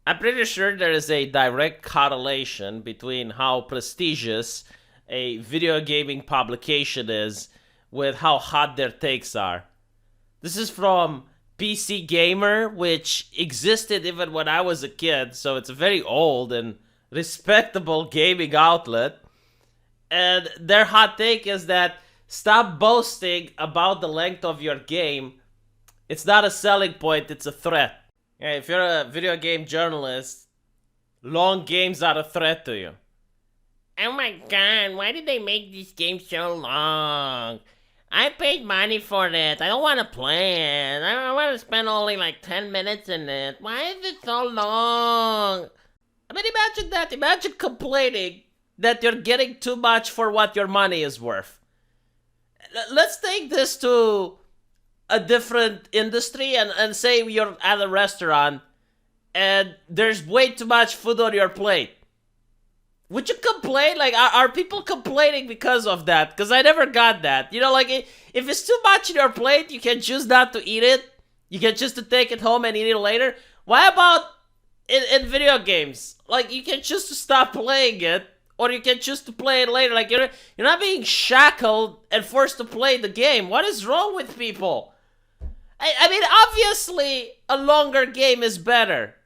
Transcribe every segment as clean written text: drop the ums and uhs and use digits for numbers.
I'm pretty sure there is a direct correlation between how prestigious a video gaming publication is with how hot their takes are. This is from PC Gamer, which existed even when I was a kid, so it's a very old and respectable gaming outlet. And their hot take is that stop boasting about the length of your game. It's not a selling point, it's a threat. Yeah, if you're a video game journalist, long games are a threat to you. Oh my god, why did they make this game so long? I paid money for it. I don't want to play it. I don't want to spend only like 10 minutes in it. Why is it so long? I mean, imagine that. Imagine complaining that you're getting too much for what your money is worth. Let's take this to a different industry and say you're at a restaurant and there's way too much food on your plate. Would you complain? Like, are people complaining because of that? Because I never got that. You know, like, if it's too much in your plate, you can choose not to eat it. You can choose to take it home and eat it later. Why about in video games? Like, you can choose to stop playing it, or you can choose to play it later. Like, you're not being shackled and forced to play the game. What is wrong with people? I mean, obviously, a longer game is better.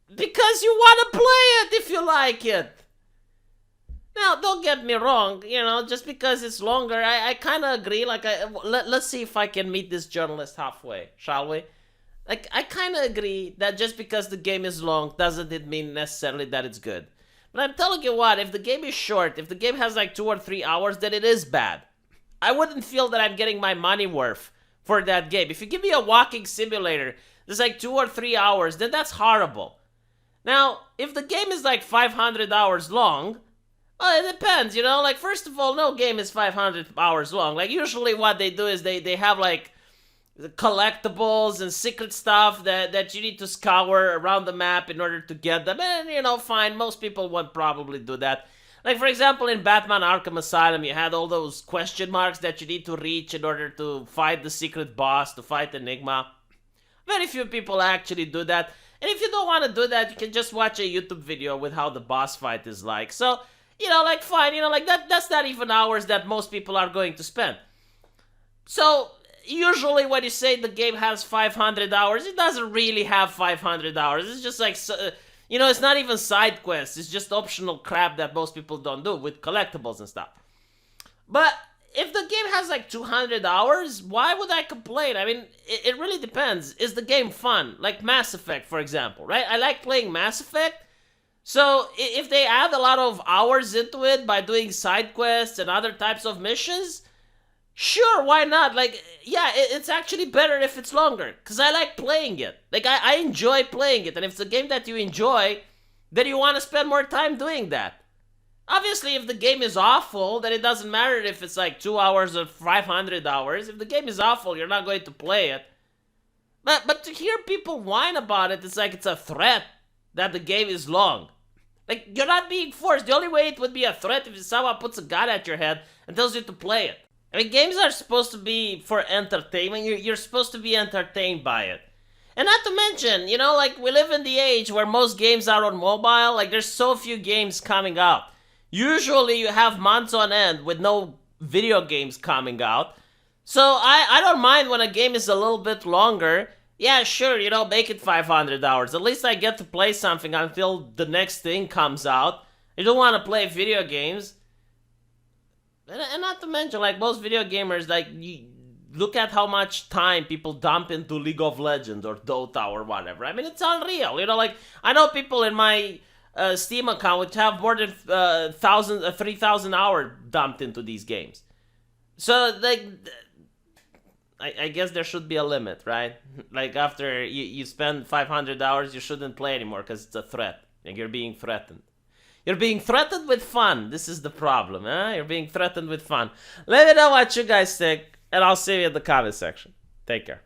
Because you want to play it if you like it. Now, don't get me wrong, you know, just because it's longer, I kind of agree. Like, let's see if I can meet this journalist halfway, shall we? Like, I kind of agree that just because the game is long doesn't it mean necessarily that it's good. But I'm telling you what, if the game is short, if the game has like 2 or 3 hours, then it is bad. I wouldn't feel that I'm getting my money worth for that game. If you give me a walking simulator that's like 2 or 3 hours, then that's horrible. Now, if the game is like 500 hours long, well, it depends, you know? Like, first of all, no game is 500 hours long. Like, usually what they do is they have, like, collectibles and secret stuff that you need to scour around the map in order to get them. And, you know, fine, most people would probably do that. Like, for example, in Batman Arkham Asylum, you had all those question marks that you need to reach in order to fight the secret boss, to fight Enigma. Very few people actually do that. And if you don't want to do that, you can just watch a YouTube video with how the boss fight is like. So, you know, like, fine, you know, like, that's not even hours that most people are going to spend. So, usually when you say the game has 500 hours, it doesn't really have 500 hours. It's just like, you know, it's not even side quests. It's just optional crap that most people don't do with collectibles and stuff. But if the game has like 200 hours, why would I complain? I mean, it really depends. Is the game fun? Like Mass Effect, for example, right? I like playing Mass Effect. So if they add a lot of hours into it by doing side quests and other types of missions, sure, why not? Like, yeah, it's actually better if it's longer. Because I like playing it. Like, I enjoy playing it. And if it's a game that you enjoy, then you want to spend more time doing that. Obviously, if the game is awful, then it doesn't matter if it's like 2 hours or 500 hours. If the game is awful, you're not going to play it. But to hear people whine about it, it's like it's a threat that the game is long. Like, you're not being forced. The only way it would be a threat if someone puts a gun at your head and tells you to play it. I mean, games are supposed to be for entertainment. You're supposed to be entertained by it. And not to mention, you know, like, we live in the age where most games are on mobile. Like, there's so few games coming out. Usually you have months on end with no video games coming out. So I don't mind when a game is a little bit longer. Yeah, sure, you know, make it 500 hours. At least I get to play something until the next thing comes out. I don't want to play video games. And not to mention, like, most video gamers, like, you look at how much time people dump into League of Legends or Dota or whatever. I mean, it's unreal. You know, like, I know people in my Steam account which have more than 3,000 hours dumped into these games. So, like, I guess there should be a limit, right? Like, after you spend 500 hours, you shouldn't play anymore because it's a threat. Like, you're being threatened. You're being threatened with fun. This is the problem, huh? You're being threatened with fun. Let me know what you guys think, and I'll see you in the comment section. Take care.